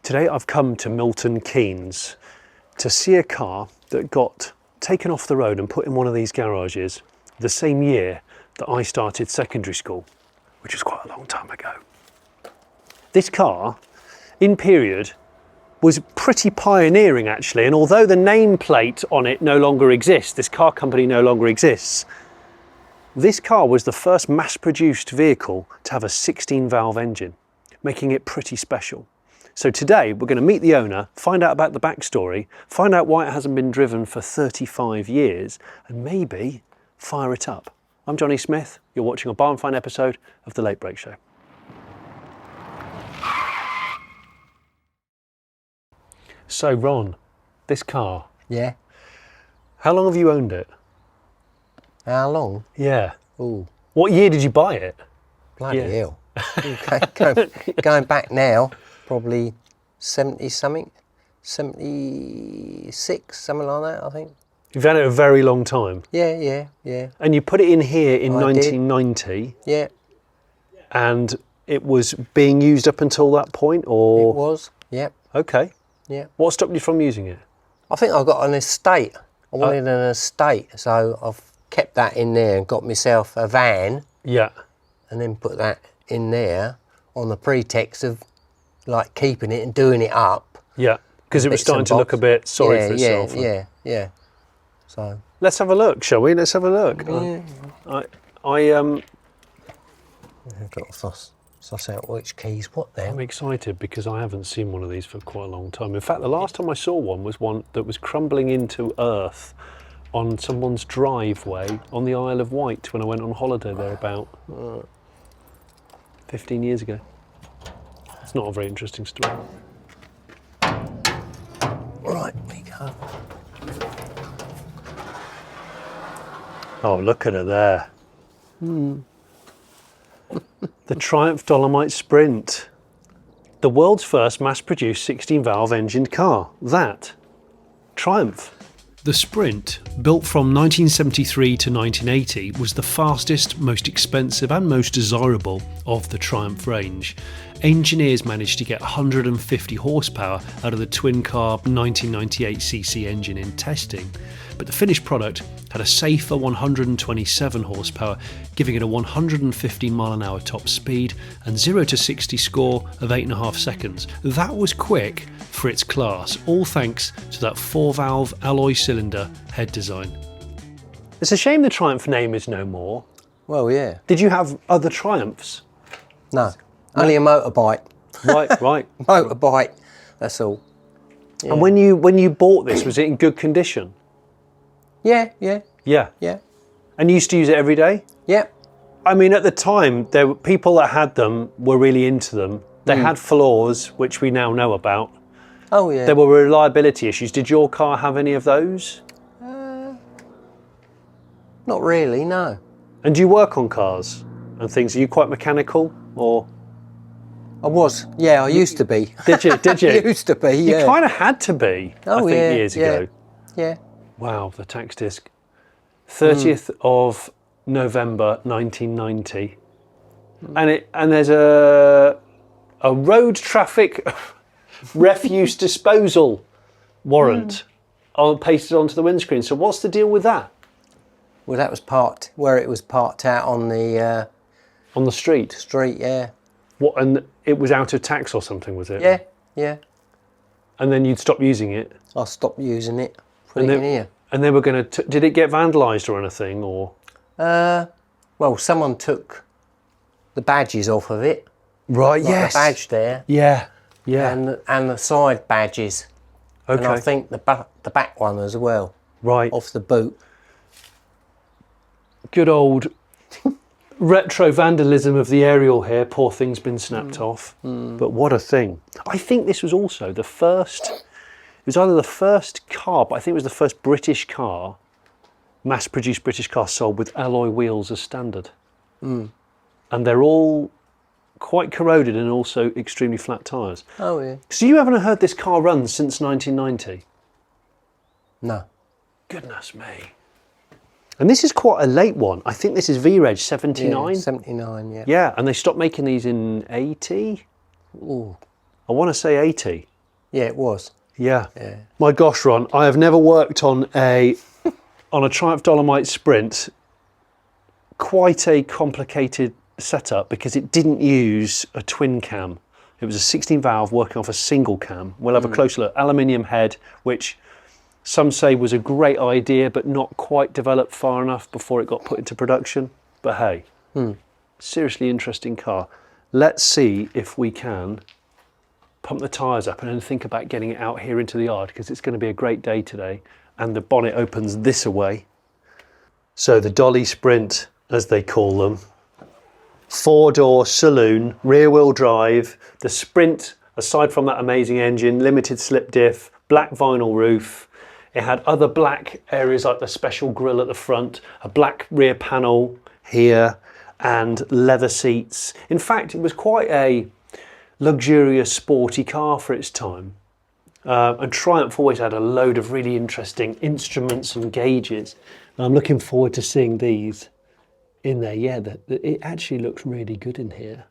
Today I've come to Milton Keynes to see a car that got taken off the road and put in one of these garages the same year that I started secondary school, which was quite a long time ago. This car, in period, was pretty pioneering actually, and although the nameplate on it no longer exists, this car company no longer exists, this car was the first mass-produced vehicle to have a 16-valve engine, making it pretty special. So today we're going to meet the owner, find out about the backstory, find out why it hasn't been driven for 35 years, and maybe fire it up. I'm Jonny Smith, you're watching a Barnfind episode of The Late Break Show. So Ron, this car. Yeah. How long have you owned it? How long? Yeah. Ooh. What year did you buy it? Bloody hell. Okay. Going back now, probably 70 something, 76, something like that, I think. You've had it a very long time. Yeah. And you put it in here in I 1990. Did. Yeah. And it was being used up until that point, or? It was, yeah. Okay. Yeah. What stopped you from using it? I think I got an estate. I wanted an estate, so I've kept that in there and got myself a van. Yeah. And then put that in there on the pretext of like keeping it and doing it up. Yeah, because it was starting to look a bit sorry for itself. Yeah. So let's have a look, shall we? Let's have a look. Yeah. I've got to suss out which keys what then. I'm excited because I haven't seen one of these for quite a long time. In fact, the last time I saw one was one that was crumbling into earth on someone's driveway on the Isle of Wight when I went on holiday there about 15 years ago. It's not a very interesting story. Right, we go. Oh, look at it there. The Triumph Dolomite Sprint. The world's first mass-produced 16-valve engined car. That. Triumph. The Sprint, built from 1973 to 1980, was the fastest, most expensive and most desirable of the Triumph range. Engineers managed to get 150 horsepower out of the twin-carb 1998cc engine in testing, but the finished product had a safer 127 horsepower, giving it a 150 mph top speed and 0 to 60 score of 8.5 seconds. That was quick for its class, all thanks to that 4-valve alloy cylinder head design. It's a shame the Triumph name is no more. Well, yeah. Did you have other Triumphs? No, only a motorbike. Right. Motorbike, that's all. Yeah. And when you bought this, was it in good condition? Yeah. And you used to use it every day? Yeah. I mean, at the time, there were people that had them were really into them. They had flaws, which we now know about. Oh, yeah. There were reliability issues. Did your car have any of those? Not really, no. And do you work on cars and things? Are you quite mechanical, or? I was, yeah, I used to be. Did you? I used to be, yeah. You kind of had to be, I think, years ago. Yeah. Wow, the tax disc. 30th of November 1990. And there's a road traffic refuse disposal warrant pasted onto the windscreen. So what's the deal with that? Well, that was where it was parked out on the street. Street, yeah. What? And it was out of tax or something, was it? Yeah. And then you'd stop using it. I stopped using it. Put it in here. And they were going to. Did it get vandalised or anything, or? Well, someone took the badges off of it. Right. Like yes. The badge there. Yeah. And the side badges. Okay. And I think the back one as well. Right. Off the boot. Good old retro vandalism of the aerial here. Poor thing's been snapped off. But what a thing. I think this was also the first, it was either the first car, but I think it was the first British car, mass-produced British car sold with alloy wheels as standard. And they're all quite corroded and also extremely flat tyres. Oh, yeah. So you haven't heard this car run since 1990? No. Goodness me. And this is quite a late one. I think this is VReg 79. Yeah, 79, yeah. Yeah, and they stopped making these in 80? Ooh. I want to say 80. Yeah, it was. Yeah. Yeah. My gosh, Ron, I have never worked on a Triumph Dolomite Sprint. Quite a complicated setup because it didn't use a twin cam. It was a 16 valve working off a single cam. We'll have a closer look. Aluminium head, which some say was a great idea, but not quite developed far enough before it got put into production. But hey, seriously interesting car. Let's see if we can pump the tyres up and then think about getting it out here into the yard, because it's going to be a great day today. And the bonnet opens this away. So the Dolly Sprint, as they call them, 4-door saloon, rear wheel drive. The Sprint, aside from that amazing engine, limited slip diff, black vinyl roof. It had other black areas like the special grille at the front, a black rear panel here, and leather seats. In fact, it was quite a luxurious, sporty car for its time. And Triumph always had a load of really interesting instruments and gauges. And I'm looking forward to seeing these in there. Yeah, it actually looks really good in here.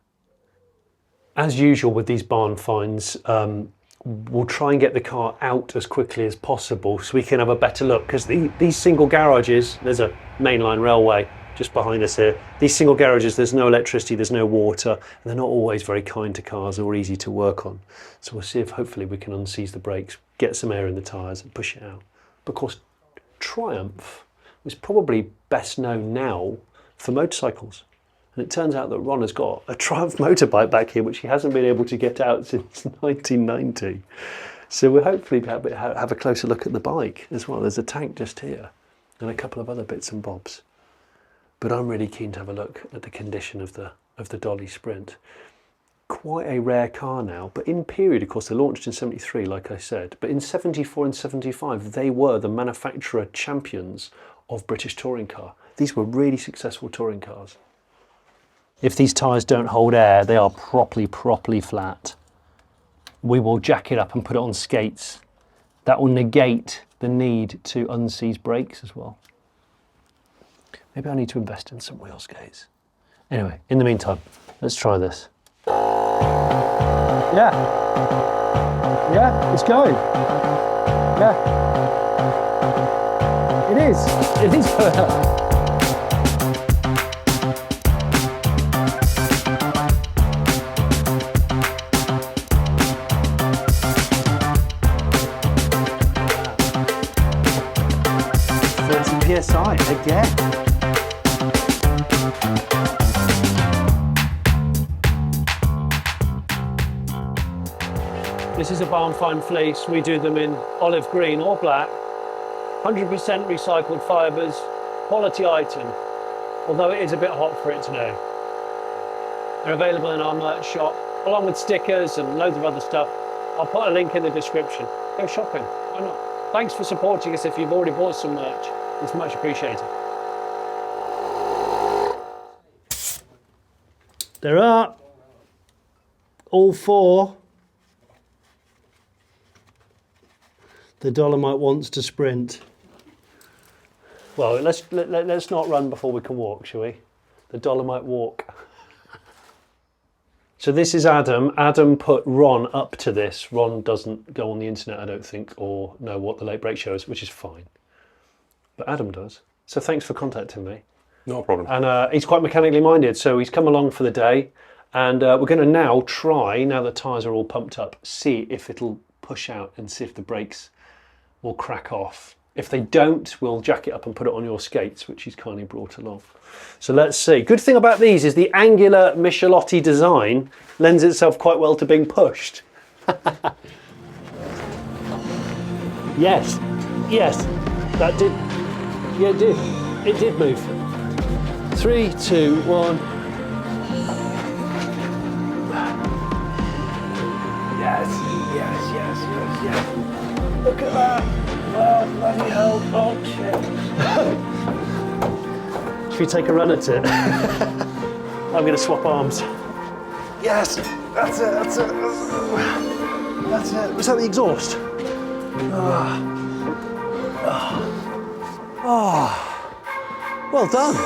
As usual with these barn finds, we'll try and get the car out as quickly as possible so we can have a better look, because these single garages, there's a mainline railway just behind us here. These single garages, there's no electricity, there's no water, and they're not always very kind to cars or easy to work on. So we'll see if hopefully we can unseize the brakes, get some air in the tyres and push it out. But of course, Triumph is probably best known now for motorcycles. And it turns out that Ron has got a Triumph motorbike back here, which he hasn't been able to get out since 1990. So we'll hopefully have a closer look at the bike as well. There's a tank just here and a couple of other bits and bobs. But I'm really keen to have a look at the condition of the Dolly Sprint. Quite a rare car now, but in period, of course, they launched in 73, like I said. But in 74 and 75, they were the manufacturer champions of British touring car. These were really successful touring cars. If these tyres don't hold air, they are properly flat. We will jack it up and put it on skates. That will negate the need to unseize brakes as well. Maybe I need to invest in some wheel skates. Anyway, in the meantime, let's try this. Yeah, it's going. Yeah, it is going. PSI again. This is a barn find fleece. We do them in olive green or black, 100% recycled fibres, quality item, although it is a bit hot for it today. They're available in our merch shop, along with stickers and loads of other stuff. I'll put a link in the description. Go shopping, why not? Thanks for supporting us if you've already bought some merch. It's much appreciated. There are all four. The Dolomite wants to sprint. Well, let's not run before we can walk, shall we? The Dolomite walk. So this is Adam. Adam put Ron up to this. Ron doesn't go on the internet, I don't think, or know what the late break show is, which is fine. But Adam does. So thanks for contacting me. Not a problem. And he's quite mechanically minded, so he's come along for the day. And we're going to now try, now the tyres are all pumped up, see if it'll push out and see if the brakes will crack off. If they don't, we'll jack it up and put it on your skates, which he's kindly brought along. So let's see. Good thing about these is the angular Michelotti design lends itself quite well to being pushed. Yes, that did. Yeah, it did. It did move. 3, 2, 1. Yes. Look at that. Oh, bloody hell. Oh, shit. Should we take a run at it? I'm going to swap arms. Yes, that's it. Was that the exhaust? Well done.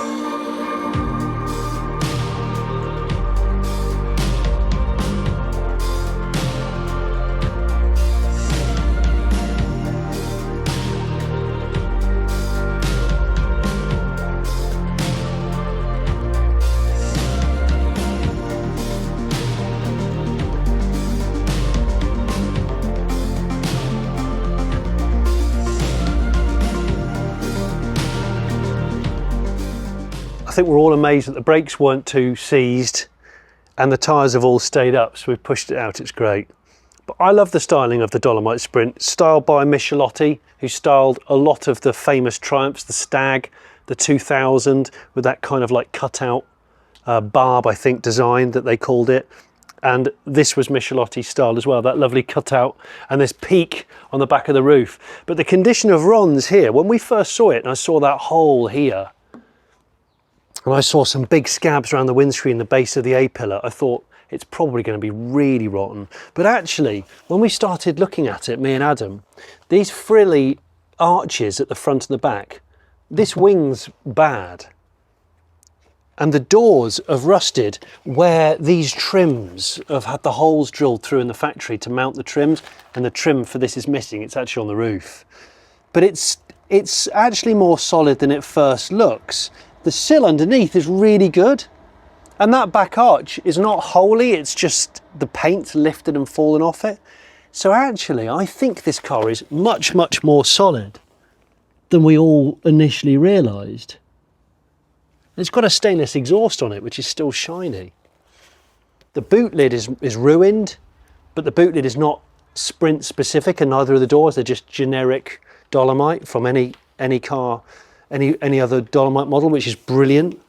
think we're all amazed that the brakes weren't too seized and the tyres have all stayed up, so we've pushed it out. It's great. But I love the styling of the Dolomite Sprint, styled by Michelotti, who styled a lot of the famous Triumphs, the Stag, the 2000, with that kind of like cutout barb, I think, design that they called it. And this was Michelotti style as well, that lovely cutout and this peak on the back of the roof. But the condition of Ron's here, when we first saw it, and I saw that hole here, and I saw some big scabs around the windscreen, the base of the A-pillar, I thought it's probably going to be really rotten. But actually, when we started looking at it, me and Adam, these frilly arches at the front and the back, this wing's bad. And the doors have rusted where these trims have had the holes drilled through in the factory to mount the trims, and the trim for this is missing. It's actually on the roof. But it's actually more solid than it first looks. The sill underneath is really good. And that back arch is not wholly, it's just the paint's lifted and fallen off it. So actually, I think this car is much, much more solid than we all initially realised. It's got a stainless exhaust on it, which is still shiny. The boot lid is ruined, but the boot lid is not Sprint specific, and neither of the doors. They're just generic Dolomite from any car, any other Dolomite model, which is brilliant.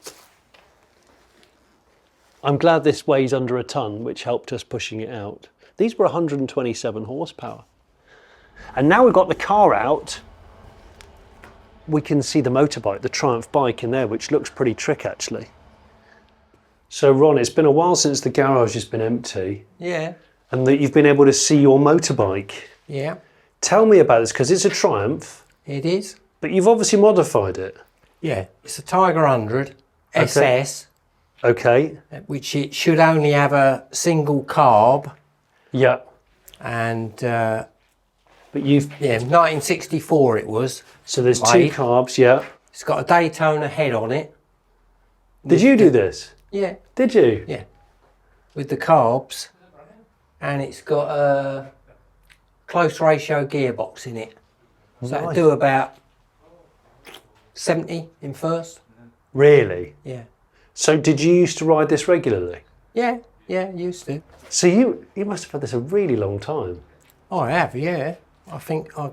I'm glad this weighs under a ton, which helped us pushing it out. These were 127 horsepower. And now we've got the car out, we can see the motorbike, the Triumph bike in there, which looks pretty trick actually. So Ron, it's been a while since the garage has been empty. Yeah. And that you've been able to see your motorbike. Yeah. Tell me about this, because it's a Triumph. It is. But you've obviously modified it. Yeah, it's a Tiger 100 SS. Okay. Which it should only have a single carb. Yeah. And but you've 1964 it was. So there's made. 2 carbs, yeah. It's got a Daytona head on it. Did you do this? Yeah. Did you? Yeah. With the carbs. And it's got a close ratio gearbox in it. So it'll do about 70 in first. Really? Yeah. So did you used to ride this regularly? Yeah, used to. So you must have had this a really long time. Oh, I have, yeah. I think I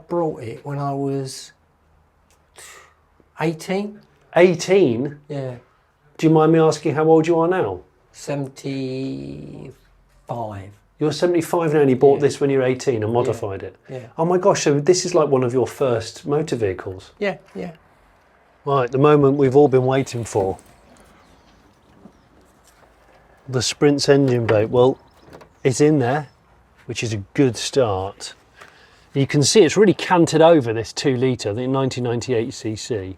brought it when I was 18. 18? Yeah. Do you mind me asking how old you are now? 75. You're 75 now and you bought this when you were 18 and modified it? Yeah. Oh my gosh, so this is like one of your first motor vehicles? Yeah. Right, the moment we've all been waiting for. The Sprint's engine bay. Well, it's in there, which is a good start. You can see it's really canted over this 2 litre, the 1998cc.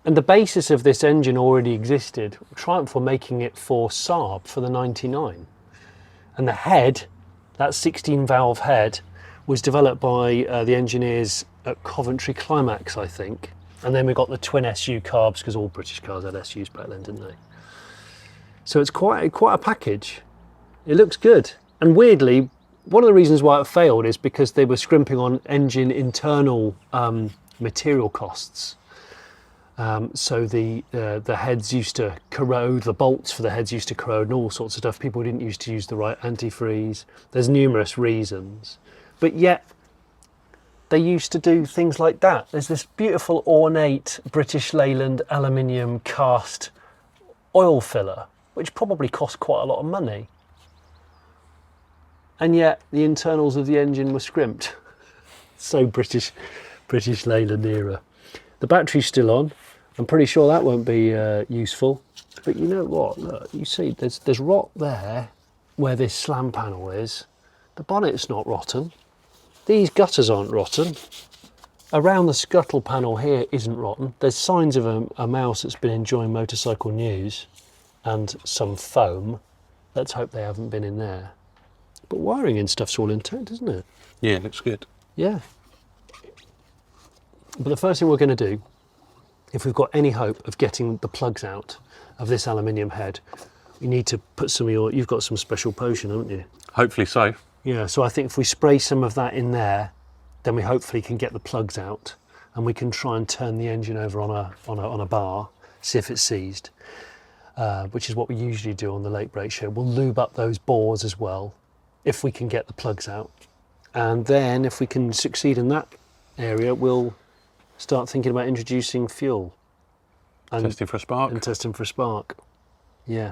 And the basis of this engine already existed. Triumph were making it for Saab for the 99. And the head, that 16 valve head, was developed by the engineers at Coventry Climax, I think. And then we got the twin SU carbs, because all British cars had SUs back then, didn't they? So it's quite a package. It looks good. And weirdly, one of the reasons why it failed is because they were scrimping on engine internal material costs. So the heads used to corrode, the bolts for the heads used to corrode and all sorts of stuff. People didn't used to use the right antifreeze. There's numerous reasons. But yet, they used to do things like that. There's this beautiful ornate British Leyland aluminium cast oil filler, which probably cost quite a lot of money. And yet the internals of the engine were scrimped. So British Leyland era. The battery's still on. I'm pretty sure that won't be useful. But you know what? Look, you see there's rot there where this slam panel is. The bonnet's not rotten. These gutters aren't rotten. Around the scuttle panel here isn't rotten. There's signs of a mouse that's been enjoying motorcycle news and some foam. Let's hope they haven't been in there. But wiring and stuff's all intact, isn't it? Yeah, it looks good. Yeah. But the first thing we're going to do, if we've got any hope of getting the plugs out of this aluminium head, we need to put some of you've got some special potion, haven't you? Hopefully so. Yeah, so I think if we spray some of that in there, then we hopefully can get the plugs out and we can try and turn the engine over on a bar see if it's seized, which is what we usually do on the late break show. We'll lube up those bores as well, if we can get the plugs out. And then if we can succeed in that area, we'll start thinking about introducing fuel. And testing for a spark. And testing for a spark, yeah.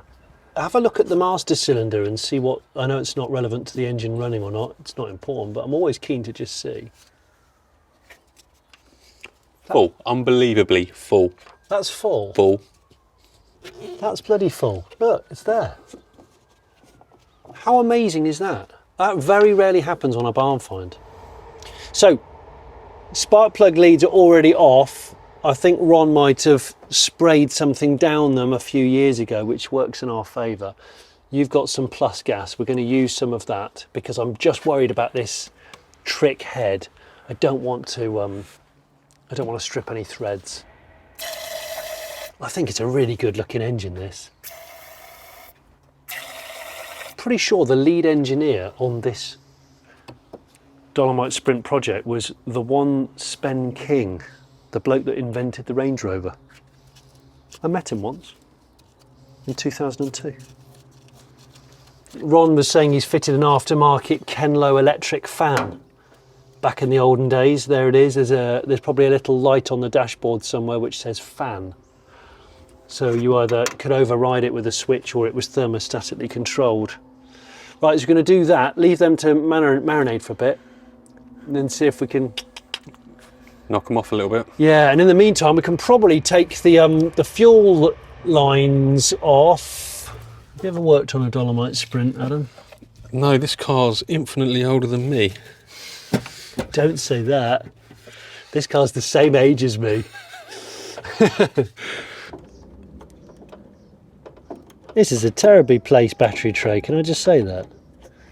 Have a look at the master cylinder and see what, I know it's not relevant to the engine running or not, it's not important, but I'm always keen to just see. Full, unbelievably full. That's full? Full. That's bloody full. Look, it's there. How amazing is that? That very rarely happens on a barn find. So, spark plug leads are already off. I think Ron might have sprayed something down them a few years ago, which works in our favour. You've got some plus gas. We're going to use some of that because I'm just worried about this trick head. I don't want to strip any threads. I think it's a really good looking engine, this. Pretty sure the lead engineer on this Dolomite Sprint project was the one Spen King, the bloke that invented the Range Rover. I met him once in 2002. Ron was saying he's fitted an aftermarket Kenlo electric fan. Back in the olden days, there it is. There's probably a little light on the dashboard somewhere which says fan. So you either could override it with a switch or it was thermostatically controlled. Right, so we're going to do that, leave them to marinate for a bit, and then see if we can knock them off a little bit. Yeah, and in the meantime, we can probably take the fuel lines off. Have you ever worked on a Dolomite Sprint, Adam? No, this car's infinitely older than me. Don't say that. This car's the same age as me. This is a terribly placed battery tray, can I just say that?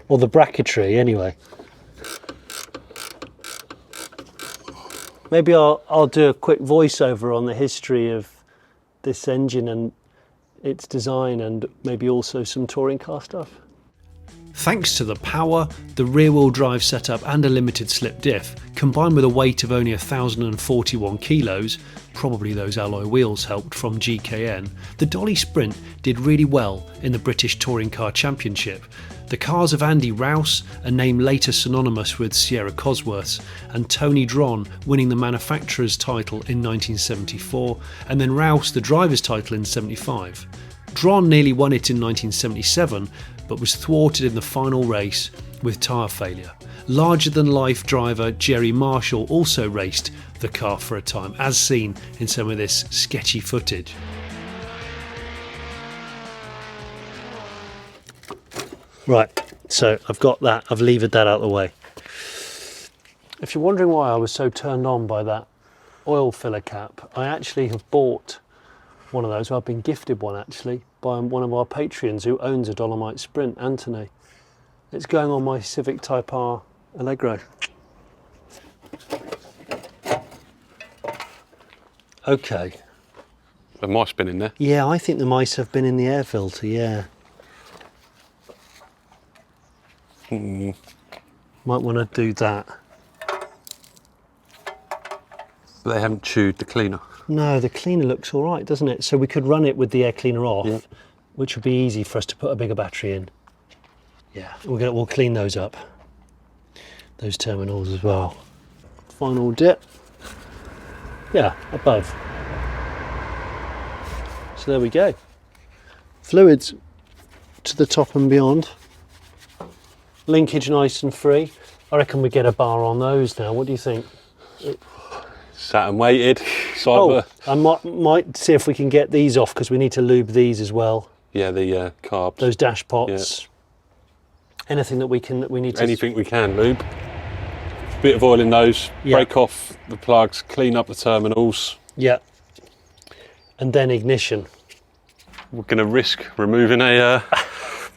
Or the bracketry, anyway. Maybe I'll do a quick voiceover on the history of this engine and its design, and maybe also some touring car stuff. Thanks to the power, the rear-wheel drive setup and a limited slip diff, combined with a weight of only 1,041 kilos, probably those alloy wheels helped from GKN, the Dolly Sprint did really well in the British Touring Car Championship. The cars of Andy Rouse, a name later synonymous with Sierra Cosworths, and Tony Dron winning the manufacturer's title in 1974, and then Rouse the driver's title in 75. Dron nearly won it in 1977, but was thwarted in the final race with tyre failure. Larger-than-life driver Jerry Marshall also raced the car for a time, as seen in some of this sketchy footage. Right, so I've got that, I've levered that out of the way. If you're wondering why I was so turned on by that oil filler cap, I actually have bought one of those. I've been gifted one actually by one of our Patreons who owns a Dolomite Sprint, Anthony. It's going on my Civic Type R Allegro. Okay. The mice been in there? Yeah, I think the mice have been in the air filter, yeah. Might want to do that. But they haven't chewed the cleaner. No, the cleaner looks all right, doesn't it? So we could run it with the air cleaner off, yeah, which would be easy for us to put a bigger battery in. Yeah, we'll clean those up, those terminals as well. Final dip. Yeah, above. So there we go. Fluids to the top and beyond. Linkage nice and free. I reckon we get a bar on those now. What do you think? Sat and waited. I might see if we can get these off because we need to lube these as well. Yeah, the carbs. Those dash pots. Yeah. Anything that we need to... Anything we can lube. Bit of oil in those, yeah. Break off the plugs, clean up the terminals. Yeah. And then ignition. We're going to risk removing a...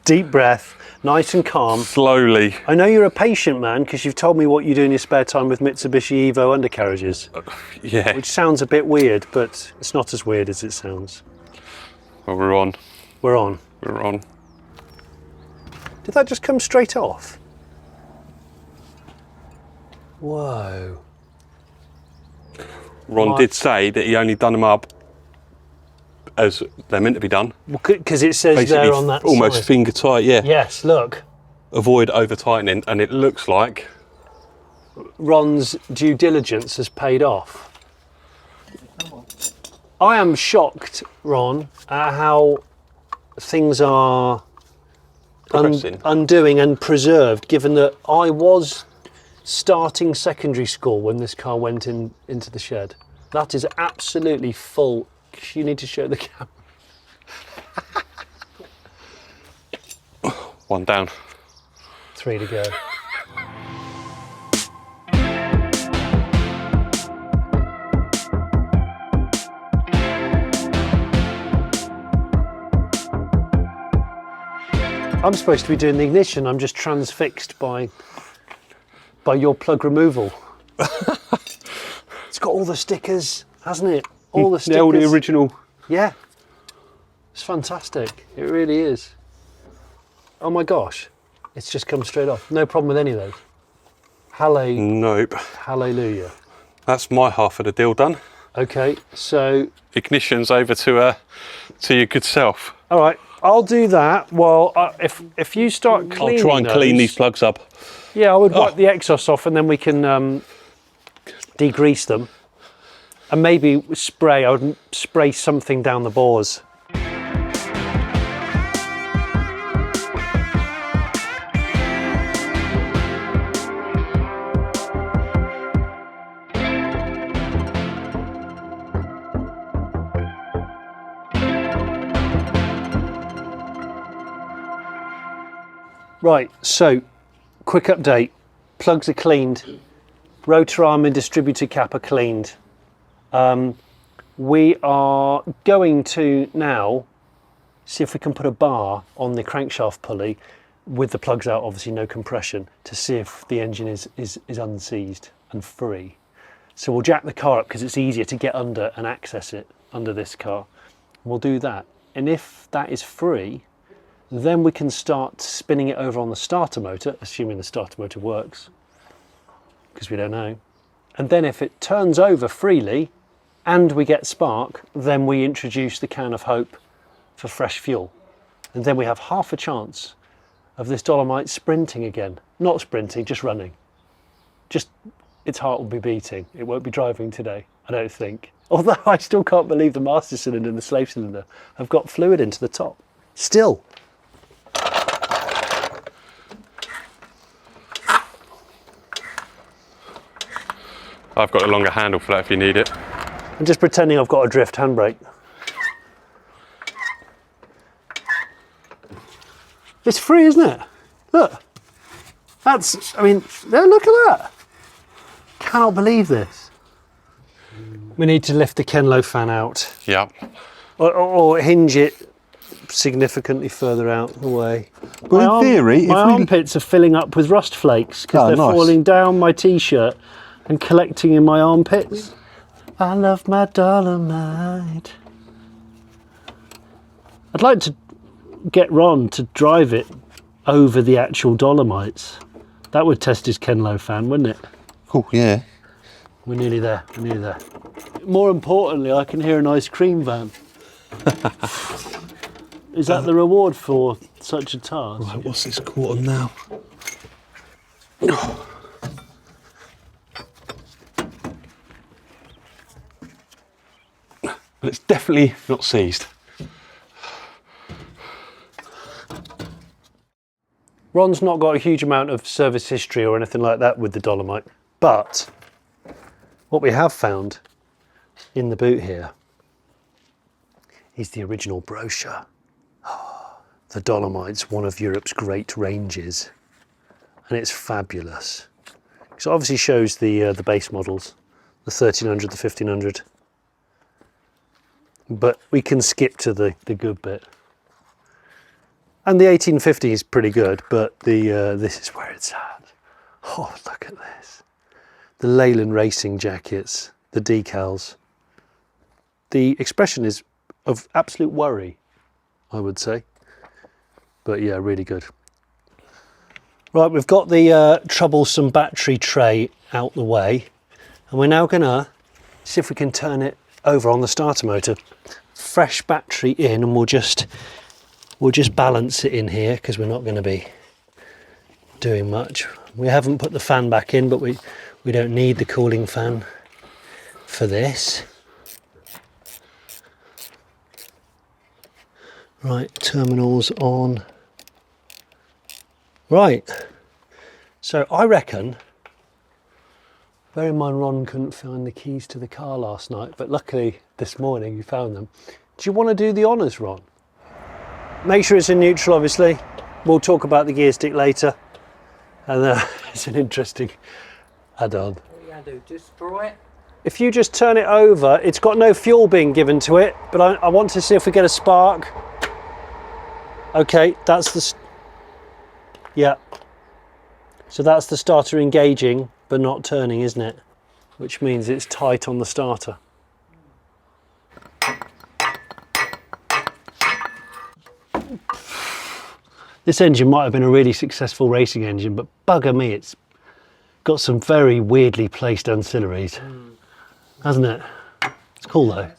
Deep breath. Nice and calm. Slowly. I know you're a patient man because you've told me what you do in your spare time with Mitsubishi Evo undercarriages. Yeah. Which sounds a bit weird, but it's not as weird as it sounds. Well, we're on. We're on. We're on. Did that just come straight off? Whoa. Ron did say that he only done them up as they're meant to be done. Because it says Basically, there on that almost side. finger tight, yeah. Yes, look. Avoid over tightening, and it looks like Ron's due diligence has paid off. I am shocked, Ron, at how things are undoing and preserved, given that I was starting secondary school when this car went into the shed. That is absolutely full. You need to show the camera. one down. 3 to go. I'm supposed to be doing the ignition. I'm just transfixed by your plug removal. It's got all the stickers, hasn't it? All the stickers. Yeah, all the original. Yeah. It's fantastic. It really is. Oh my gosh. It's just come straight off. No problem with any of those. Nope. Hallelujah. That's my half of the deal done. Okay, so Ignition's over to your good self. all right, I'll do that. Well, if you start cleaning, I'll try and clean these plugs up. Yeah, I would wipe the exhaust off, and then we can degrease them, and maybe spray. I would spray something down the bores. Right, so quick update. Plugs are cleaned. Rotor arm and distributor cap are cleaned. We are going to now see if we can put a bar on the crankshaft pulley with the plugs out, obviously no compression, to see if the engine is unseized and free. So we'll jack the car up because it's easier to get under and access it under this car. We'll do that. And if that is free, then we can start spinning it over on the starter motor, assuming the starter motor works, because we don't know. And then if it turns over freely and we get spark, then we introduce the can of hope for fresh fuel. And then we have half a chance of this Dolomite sprinting again. Not sprinting, just running. Just, its heart will be beating. It won't be driving today, I don't think. Although I still can't believe the master cylinder and the slave cylinder have got fluid into the top. Still. I've got a longer handle for that if you need it. I'm just pretending I've got a drift handbrake. It's free, isn't it? Look. That's, I mean, look at that. Cannot believe this. We need to lift the Kenlo fan out. Yeah. Or hinge it significantly further out the way. Well, in theory, my armpits are filling up with rust flakes because they're falling down my t-shirt and collecting in my armpits. I love my Dolomite. I'd like to get Ron to drive it over the actual Dolomites. That would test his Kenlo fan, wouldn't it? Oh, yeah. We're nearly there, we're nearly there. More importantly, I can hear an ice cream van. Is that the reward for such a task? Right, what's this quarter now? But it's definitely not seized. Ron's not got a huge amount of service history or anything like that with the Dolomite, but what we have found in the boot here is the original brochure. The Dolomite's one of Europe's great ranges, and it's fabulous. So it obviously shows the base models, the 1300, the 1500, but we can skip to the good bit. And the 1850 is pretty good, but this is where it's at. Oh, look at this. The Leyland racing jackets, the decals. The expression is of absolute worry, I would say. But yeah, really good. Right, we've got the troublesome battery tray out the way, and we're now gonna see if we can turn it over on the starter motor. fresh battery in, and we'll just balance it in here because we're not going to be doing much. We haven't put the fan back in, but we don't need the cooling fan for this. Right, terminals on. Right, so I reckon, bear in mind Ron couldn't find the keys to the car last night, but luckily this morning he found them. Do you want to do the honours, Ron? Make sure it's in neutral, obviously. We'll talk about the gear stick later. And it's an interesting add-on. What are you going to do? Destroy it? If you just turn it over, it's got no fuel being given to it, but I want to see if we get a spark. Okay, that's the... Yeah. So that's the starter engaging, but not turning, isn't it? Which means it's tight on the starter. This engine might have been a really successful racing engine, but bugger me, it's got some very weirdly placed ancillaries, hasn't it? It's cool though.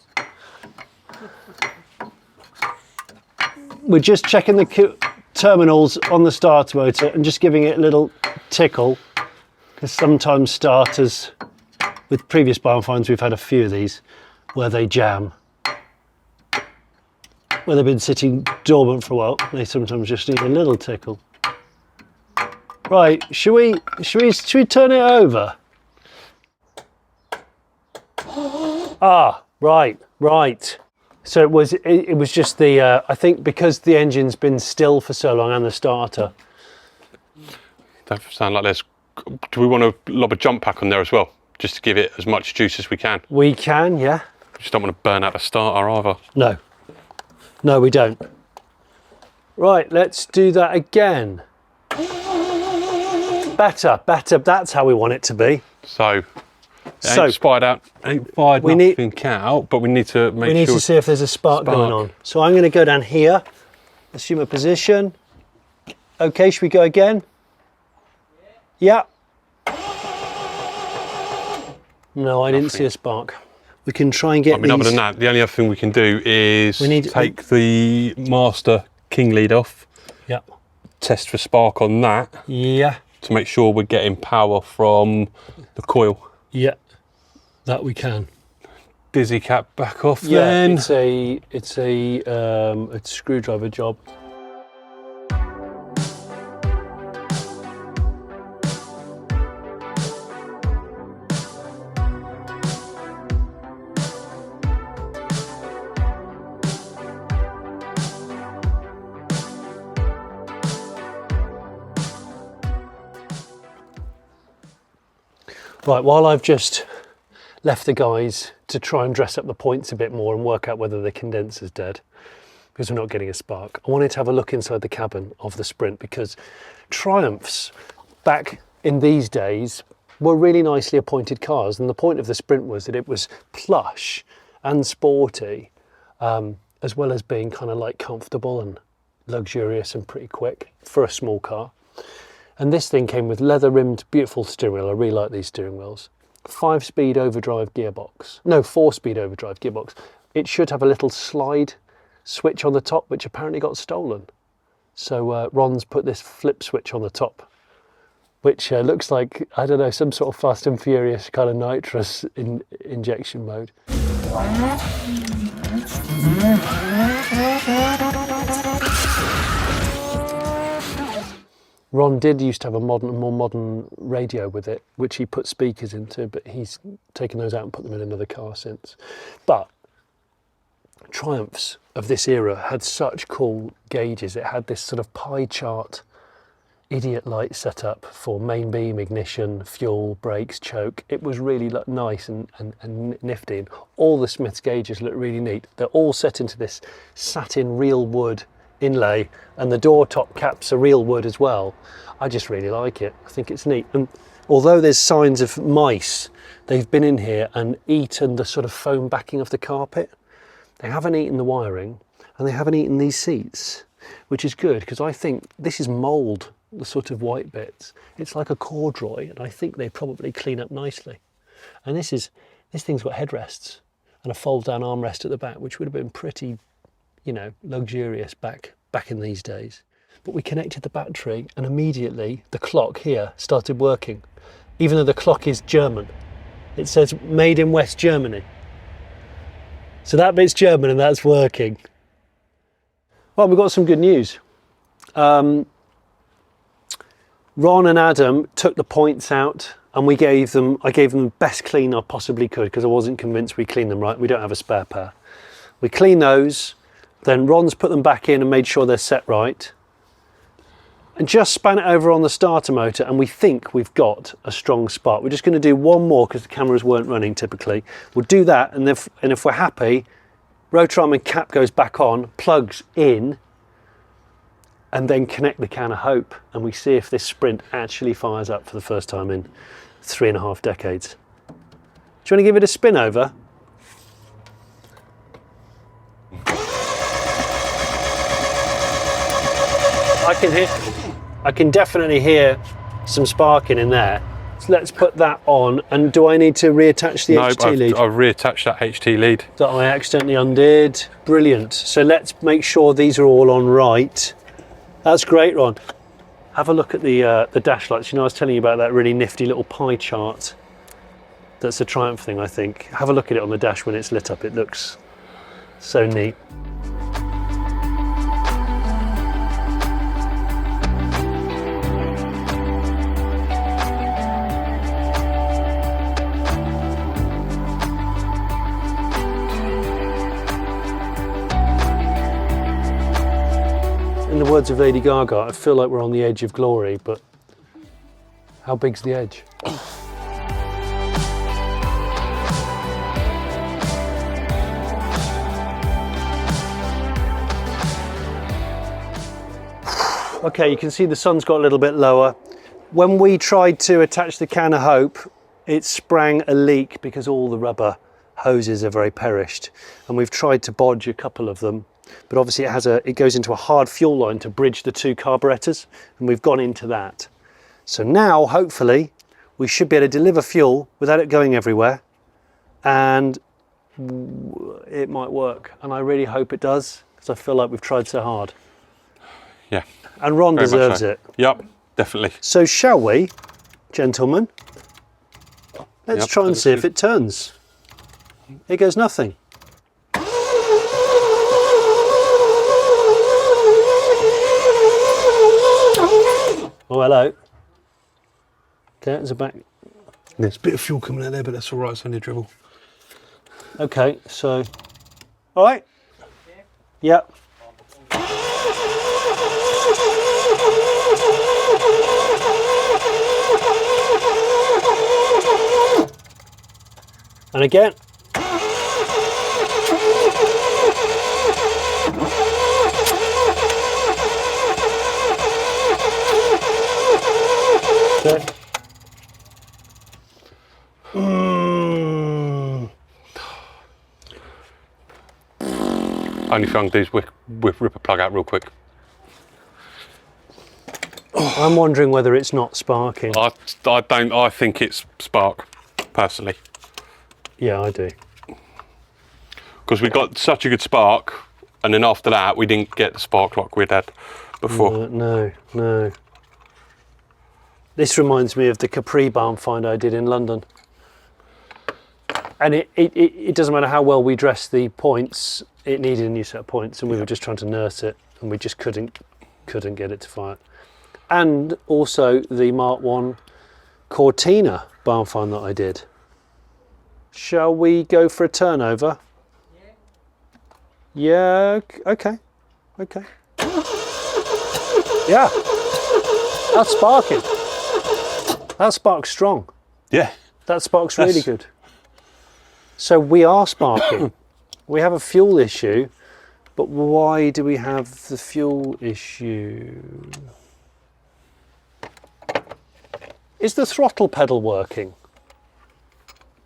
We're just checking the terminals on the starter motor and just giving it a little tickle, because sometimes starters, with previous barn finds we've had a few of these where they jam. When they've been sitting dormant for a while, they sometimes just need a little tickle. Right, should we turn it over? Ah, right. So it was just the I think because the engine's been still for so long and the starter. Don't sound like there's. Do we want to lob a jump pack on there as well, just to give it as much juice as we can? We can, yeah. Just don't want to burn out the starter either. No, we don't. Right, let's do that again. Better. That's how we want it to be. So, ain't fired nothing out, but we need to make sure. We need to see if there's a spark going on. So I'm going to go down here, assume a position. Okay, should we go again? Yeah. No, I didn't see a spark. We can try and get these. Other than that, the only other thing we can do is take the master king lead off. Yeah. Test for spark on that. Yeah. To make sure we're getting power from the coil. Yeah. That we can. Dizzy cap back off. Yeah. Then. It's a screwdriver job. Right, while I've just left the guys to try and dress up the points a bit more and work out whether the condenser's dead, because we're not getting a spark, I wanted to have a look inside the cabin of the Sprint, because Triumphs back in these days were really nicely appointed cars, and the point of the Sprint was that it was plush and sporty, as well as being kind of like comfortable and luxurious and pretty quick for a small car. And this thing came with leather-rimmed, beautiful steering wheel. I really like these steering wheels. 5-speed overdrive gearbox. No, 4-speed overdrive gearbox. It should have a little slide switch on the top, which apparently got stolen. So Ron's put this flip switch on the top, which looks like, I don't know, some sort of Fast and Furious kind of nitrous injection mode. Ron did used to have a more modern radio with it, which he put speakers into, but he's taken those out and put them in another car since. But Triumphs of this era had such cool gauges. It had this sort of pie chart idiot light setup for main beam, ignition, fuel, brakes, choke. It was really nice and nifty. And all the Smiths gauges look really neat. They're all set into this satin real wood inlay, and the door top caps are real wood as well. I just really like it. I think it's neat. And although there's signs of mice, they've been in here and eaten the sort of foam backing of the carpet. They haven't eaten the wiring, and they haven't eaten these seats, which is good, because I think this is mould, the sort of white bits. It's like a corduroy, and I think they probably clean up nicely. And this thing's got headrests, and a fold-down armrest at the back, which would have been pretty, you know, luxurious back in these days. But we connected the battery, and immediately the clock here started working, even though the clock is German. It says made in West Germany. So that bit's German and that's working. Well, we've got some good news. Ron and Adam took the points out, and I gave them the best clean I possibly could, because I wasn't convinced we cleaned them right. We don't have a spare pair. We cleaned those, then Ron's put them back in and made sure they're set right, and just span it over on the starter motor, and we think we've got a strong spark. We're just going to do one more because the cameras weren't running typically. We'll do that, and if we're happy, rotor arm and cap goes back on, plugs in, and then connect the can of hope, and we see if this Sprint actually fires up for the first time in 3.5 decades. Do you want to give it a spin over? I can definitely hear some sparking in there. So let's put that on. And do I need to reattach the HT lead? I've reattached that HT lead. That I accidentally undid. Brilliant. So let's make sure these are all on right. That's great, Ron. Have a look at the dash lights. You know, I was telling you about that really nifty little pie chart. That's a Triumph thing, I think. Have a look at it on the dash when it's lit up. It looks so neat. In the words of Lady Gaga, I feel like we're on the edge of glory, but how big's the edge? Okay, you can see the sun's got a little bit lower. When we tried to attach the can of hope, it sprang a leak because all the rubber hoses are very perished, and we've tried to bodge a couple of them. But obviously it goes into a hard fuel line to bridge the two carburetors, and we've gone into that. So now, hopefully, we should be able to deliver fuel without it going everywhere, and it might work. And I really hope it does, because I feel like we've tried so hard. Yeah. And Ron deserves so. it. Yep, definitely. So shall we, gentlemen? Let's try and see if it turns. Here goes nothing. Oh, hello. Okay, there's a back. There's a bit of fuel coming out there, but that's all right, it's only a dribble. Okay, so, all right. Yep. And again. Okay. Only thing I can do is rip a plug out real quick. I'm wondering whether it's not sparking. I think it's spark, personally. Yeah, I do. Because we got such a good spark, and then after that we didn't get the spark like we'd had before. No. This reminds me of the Capri barn find I did in London. And it doesn't matter how well we dressed the points, it needed a new set of points, and we were just trying to nurse it, and we just couldn't get it to fire. And also the Mark 1 Cortina barn find that I did. Shall we go for a turnover? Yeah, okay. Yeah, that's sparking. That sparks strong. Yeah. That sparks really good. So we are sparking. We have a fuel issue, but why do we have the fuel issue? Is the throttle pedal working?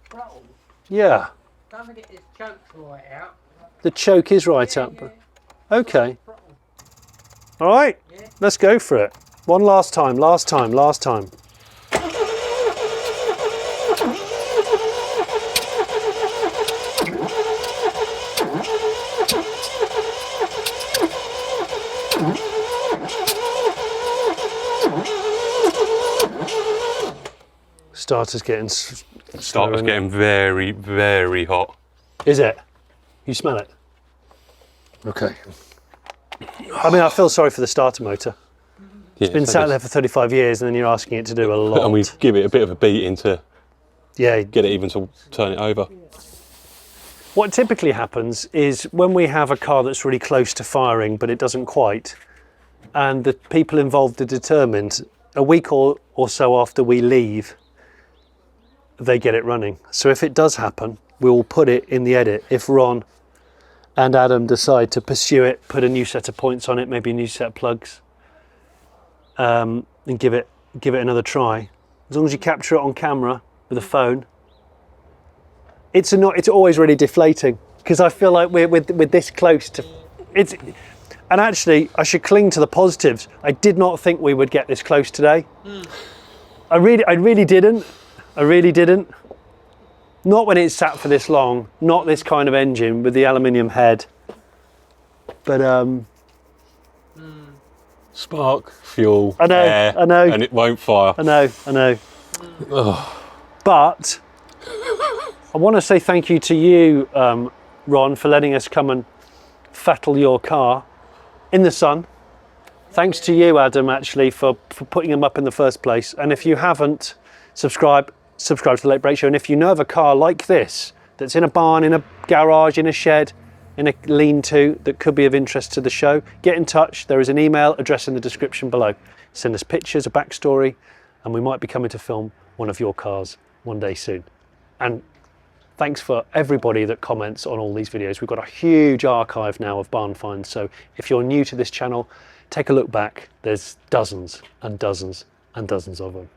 Throttle. Yeah. Don't get this choke right out. The choke is right up. Yeah. Okay. All right. Yeah. Let's go for it. One last time. Starter's getting Starter's getting very, very hot. Is it? You smell it? Okay. I mean, I feel sorry for the starter motor. Yeah, It's been sat there for 35 years and then you're asking it to do a lot. And we give it a bit of a beating to yeah, get it even to turn it over. what typically happens is when we have a car that's really close to firing but it doesn't quite, and the people involved are determined, a week or so after we leave, they get it running. So if it does happen, we will put it in the edit. If Ron and Adam decide to pursue it, put a new set of points on it, maybe a new set of plugs, and give it another try. As long as you capture it on camera with a phone, it's always really deflating because I feel like we're this close to it's. And actually, I should cling to the positives. I did not think we would get this close today. I really didn't. I really didn't. Not when it's sat for this long. Not this kind of engine with the aluminium head. But Spark, fuel, I know, air, I know. and it won't fire. I know. But I want to say thank you to you, Ron, for letting us come and fettle your car in the sun. Thanks to you, Adam, actually, for putting them up in the first place. And if you haven't, subscribe to the Late Break Show. And if you know of a car like this, that's in a barn, in a garage, in a shed, in a lean-to, that could be of interest to the show, get in touch. There is an email address in the description below. Send us pictures, a backstory, and we might be coming to film one of your cars one day soon. And thanks for everybody that comments on all these videos. We've got a huge archive now of barn finds. So if you're new to this channel, take a look back. There's dozens and dozens and dozens of them.